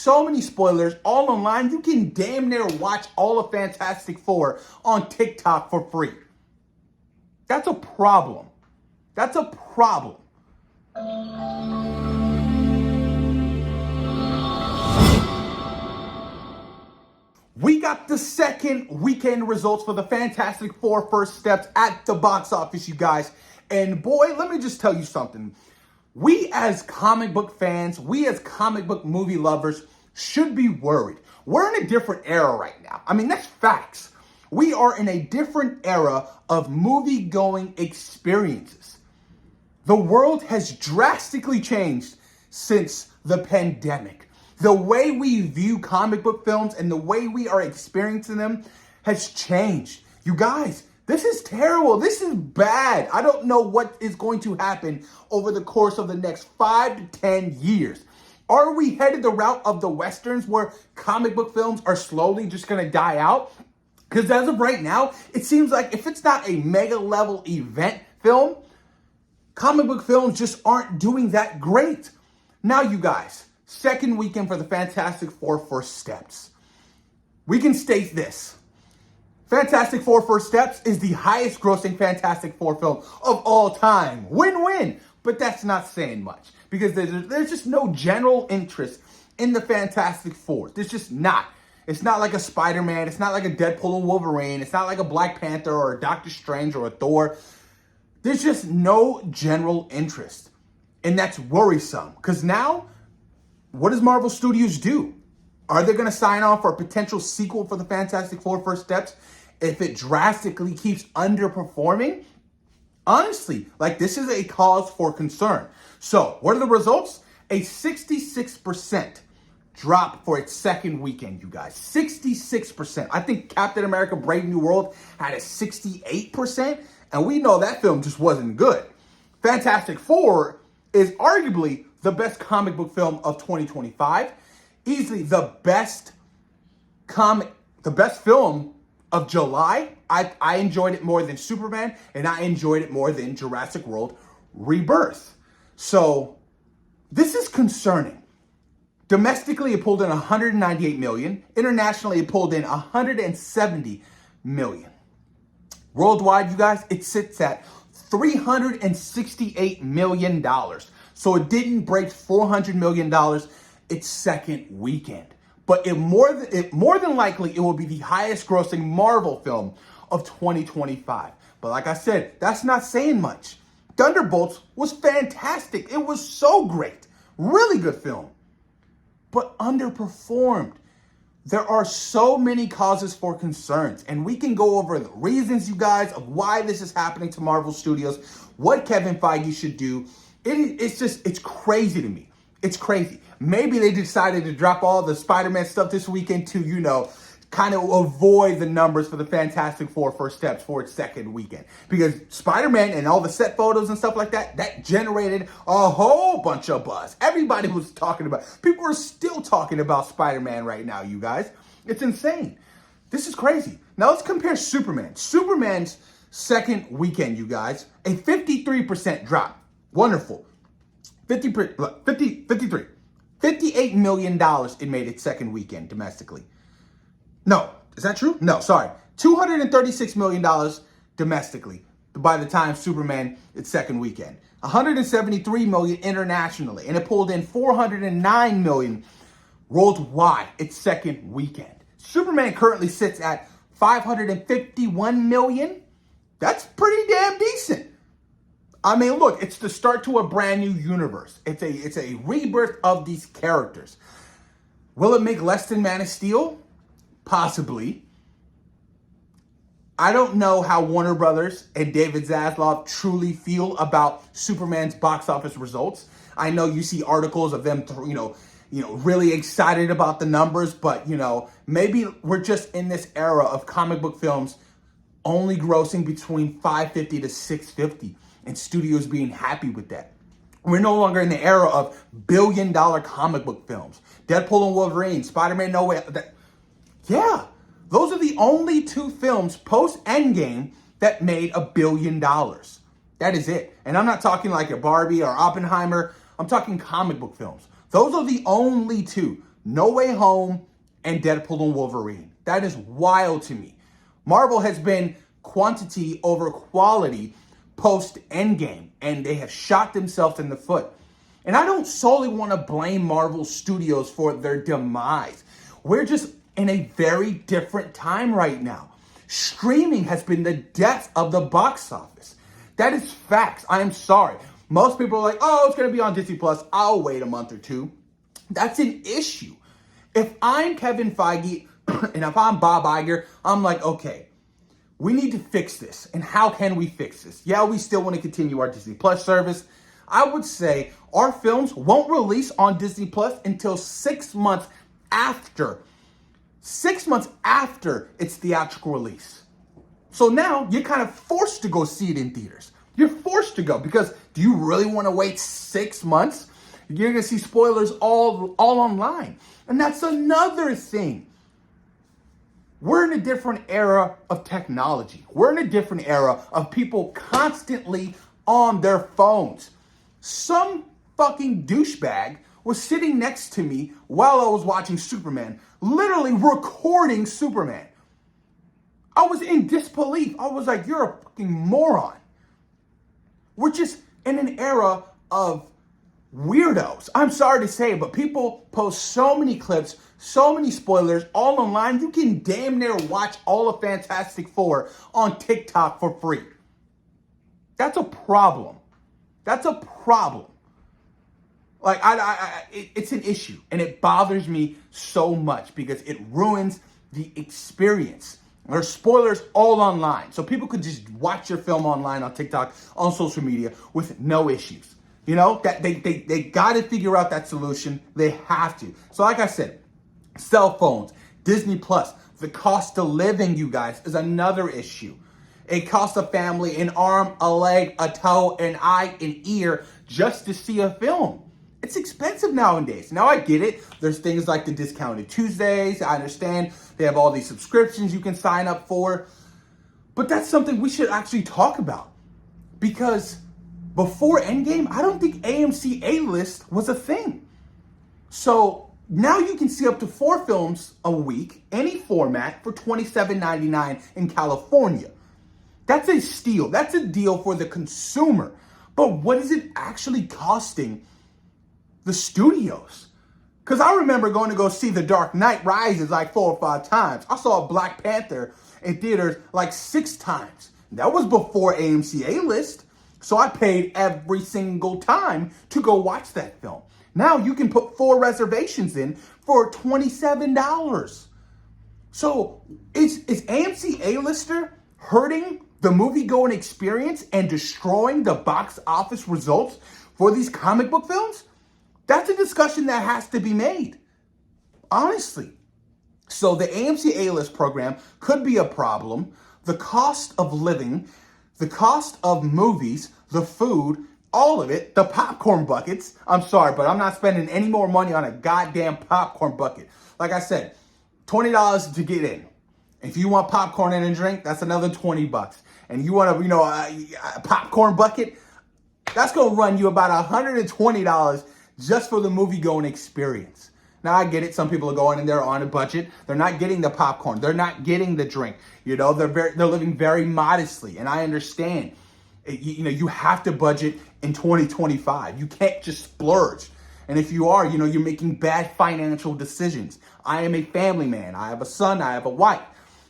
So many spoilers all online. You can damn near watch all of Fantastic Four on TikTok for free. That's a problem. That's a problem. We got the second weekend results for the Fantastic Four First Steps at the box office, you guys. And boy, let me just tell you something. We as comic book fans, we as comic book movie lovers should be worried. We're in a different era right now. I mean, that's facts. We are in a different era of movie-going experiences. The world has drastically changed since the pandemic. The way we view comic book films and the way we are experiencing them has changed. You guys, this is terrible. This is bad. I don't know what is going to happen over the course of the next 5 to 10 years. Are we headed the route of the Westerns where comic book films are slowly just going to die out? Because as of right now, it seems like if it's not a mega level event film, comic book films just aren't doing that great. Now, you guys, second weekend for the Fantastic Four First Steps. We can state this. Fantastic Four First Steps is the highest grossing Fantastic Four film of all time. Win-win. But that's not saying much because there's just no general interest in the Fantastic Four. There's just not. It's not like a Spider-Man. It's not like a Deadpool and Wolverine. It's not like a Black Panther or a Doctor Strange or a Thor. There's just no general interest. And that's worrisome because now, what does Marvel Studios do? Are they going to sign on for a potential sequel for the Fantastic Four First Steps if it drastically keeps underperforming? Honestly, this is a cause for concern. So, what are the results? A 66% drop for its second weekend, you guys. 66%. I think Captain America Brave New World had a 68%, and we know that film just wasn't good. Fantastic Four is arguably the best comic book film of 2025. Easily the best film of July. I enjoyed it more than Superman, and I enjoyed it more than Jurassic World Rebirth. So this is concerning. Domestically, it pulled in 198 million. Internationally, it pulled in 170 million. Worldwide, you guys, it sits at $368 million. So it didn't break $400 million its second weekend. But more than likely, it will be the highest grossing Marvel film of 2025. But like I said, that's not saying much. Thunderbolts was fantastic. It was so great. Really good film. But underperformed. There are so many causes for concerns, and we can go over the reasons, you guys, of why this is happening to Marvel Studios, what Kevin Feige should do. It's crazy to me. It's crazy. Maybe they decided to drop all the Spider-Man stuff this weekend to, kind of avoid the numbers for the Fantastic Four First Steps for its second weekend. Because Spider-Man and all the set photos and stuff like that generated a whole bunch of buzz. Everybody was talking about, people are still talking about Spider-Man right now, you guys. It's insane. This is crazy. Now let's compare Superman. Superman's second weekend, you guys, a 53% drop. Wonderful. 53. $58 million it made its second weekend domestically. No, is that true? No, sorry. $236 million domestically by the time Superman its second weekend. $173 million internationally, and it pulled in $409 million worldwide its second weekend. Superman currently sits at $551 million. That's pretty damn decent. I mean, look, it's the start to a brand new universe. It's a rebirth of these characters. Will it make less than Man of Steel? Possibly. I don't know how Warner Brothers and David Zaslav truly feel about Superman's box office results. I know you see articles of them, really excited about the numbers, but, maybe we're just in this era of comic book films only grossing between 550 to 650 and studios being happy with that. We're no longer in the era of billion-dollar comic book films. Deadpool and Wolverine, Spider-Man No Way. Yeah, those are the only two films post-Endgame that made $1 billion. That is it. And I'm not talking like a Barbie or Oppenheimer. I'm talking comic book films. Those are the only two. No Way Home and Deadpool and Wolverine. That is wild to me. Marvel has been quantity over quality post Endgame, and they have shot themselves in the foot. And I don't solely want to blame Marvel Studios for their demise. We're just in a very different time right now. Streaming has been the death of the box office. That is facts. I'm sorry. Most people are like, oh, it's going to be on Disney Plus. I'll wait a month or two. That's an issue. If I'm Kevin Feige and if I'm Bob Iger, I'm like, okay, we need to fix this. And how can we fix this? Yeah, we still want to continue our Disney Plus service. I would say our films won't release on Disney Plus until 6 months after. 6 months after its theatrical release. So now you're kind of forced to go see it in theaters. You're forced to go because do you really want to wait 6 months? You're going to see spoilers all online. And that's another thing. We're in a different era of technology. We're in a different era of people constantly on their phones. Some fucking douchebag was sitting next to me while I was watching Superman, literally recording Superman. I was in disbelief. I was like, you're a fucking moron. We're just in an era of weirdos. I'm sorry to say it, but people post so many clips, so many spoilers all online. You can damn near watch all of Fantastic Four on TikTok for free. That's a problem. That's a problem. Like, it's an issue, and it bothers me so much because it ruins the experience. There's spoilers all online, so people could just watch your film online on TikTok, on social media with no issues. You know, that they got to figure out that solution. They have to. So like I said, cell phones, Disney Plus, the cost of living, you guys, is another issue. It costs a family an arm, a leg, a toe, an eye, an ear just to see a film. It's expensive nowadays. Now I get it. There's things like the discounted Tuesdays. I understand they have all these subscriptions you can sign up for. But that's something we should actually talk about. Because before Endgame, I don't think AMC A-List was a thing. So now you can see up to 4 films a week, any format, for $27.99 in California. That's a steal. That's a deal for the consumer. But what is it actually costing the studios? Because I remember going to go see The Dark Knight Rises like 4 or 5 times. I saw Black Panther in theaters like 6 times. That was before AMC A-List. So I paid every single time to go watch that film. Now you can put 4 reservations in for $27. So is AMC A-Lister hurting the movie-going experience and destroying the box office results for these comic book films? That's a discussion that has to be made, honestly. So the AMC A-List program could be a problem. The cost of living, the cost of movies, the food, all of it, the popcorn buckets. I'm sorry, but I'm not spending any more money on a goddamn popcorn bucket. Like I said, $20 to get in. If you want popcorn and a drink, that's another $20. And you want a popcorn bucket, that's going to run you about $120 just for the movie-going experience. Now, I get it. Some people are going in there on a budget. They're not getting the popcorn. They're not getting the drink. You know, they're living very modestly. And I understand. You have to budget in 2025. You can't just splurge. And if you are, you're making bad financial decisions. I am a family man. I have a son. I have a wife.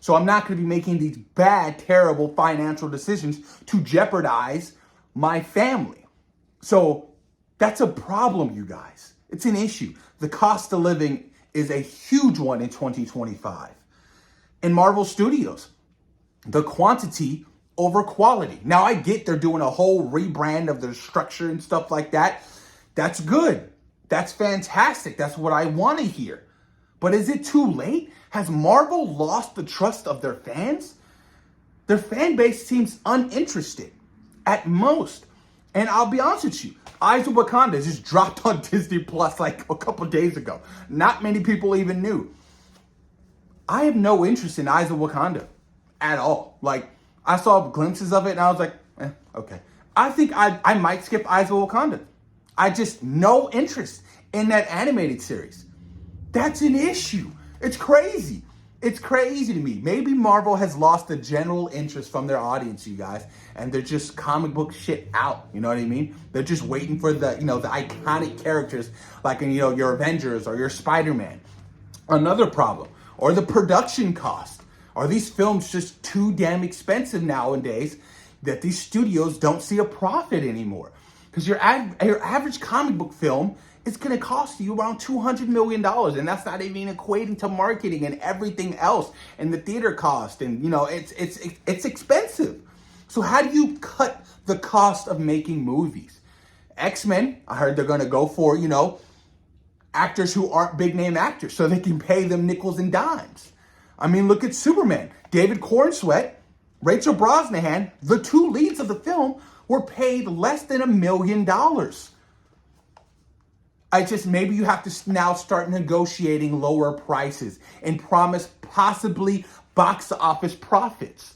So I'm not going to be making these bad, terrible financial decisions to jeopardize my family. So that's a problem, you guys. It's an issue. The cost of living is a huge one in 2025. In Marvel Studios, the quantity over quality. Now, I get they're doing a whole rebrand of their structure and stuff like that. That's good. That's fantastic. That's what I want to hear. But is it too late? Has Marvel lost the trust of their fans? Their fan base seems uninterested at most. And I'll be honest with you, Eyes of Wakanda just dropped on Disney Plus like a couple days ago. Not many people even knew. I have no interest in Eyes of Wakanda at all. Like, I saw glimpses of it and I was like, okay. I think I might skip Eyes of Wakanda. I just no interest in that animated series. That's an issue. It's crazy. It's crazy to me. Maybe Marvel has lost the general interest from their audience, you guys, and they're just comic book shit out. You know what I mean? They're just waiting for the, the iconic characters like in, your Avengers or your Spider-Man. Another problem, or the production cost. Are these films just too damn expensive nowadays that these studios don't see a profit anymore? Because your average comic book film is going to cost you around $200 million. And that's not even equating to marketing and everything else and the theater cost. And, it's expensive. So how do you cut the cost of making movies? X-Men, I heard they're going to go for, actors who aren't big name actors so they can pay them nickels and dimes. I mean, look at Superman. David Cornsweet, Rachel Brosnahan, the two leads of the film were paid less than $1 million. Maybe you have to now start negotiating lower prices and promise possibly box office profits.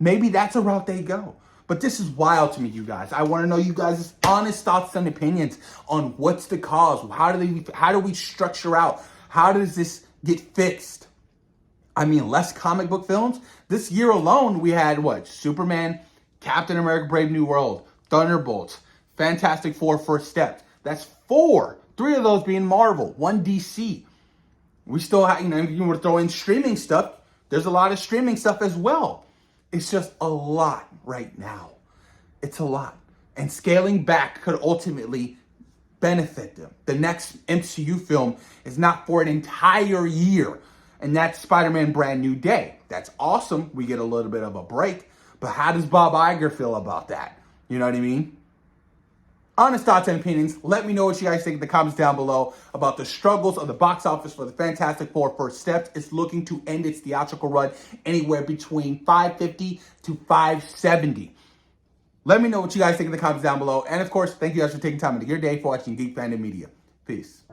Maybe that's a route they go. But this is wild to me, you guys. I want to know you guys' honest thoughts and opinions on what's the cause. How do we structure out? How does this get fixed? I mean, less comic book films. This year alone, we had Superman, Captain America: Brave New World, Thunderbolts, Fantastic Four: First Steps. That's 4. 3 of those being Marvel, 1 DC. We still have, you were throwing streaming stuff. There's a lot of streaming stuff as well. It's just a lot right now. It's a lot. And scaling back could ultimately benefit them. The next MCU film is not for an entire year. And that's Spider-Man Brand New Day. That's awesome. We get a little bit of a break. But how does Bob Iger feel about that? You know what I mean? Honest thoughts and opinions. Let me know what you guys think in the comments down below about the struggles of the box office for the Fantastic Four: First Steps. It's looking to end its theatrical run anywhere between $550 to $570. Let me know what you guys think in the comments down below. And of course, thank you guys for taking time out of your day for watching Geek Fandom Media. Peace.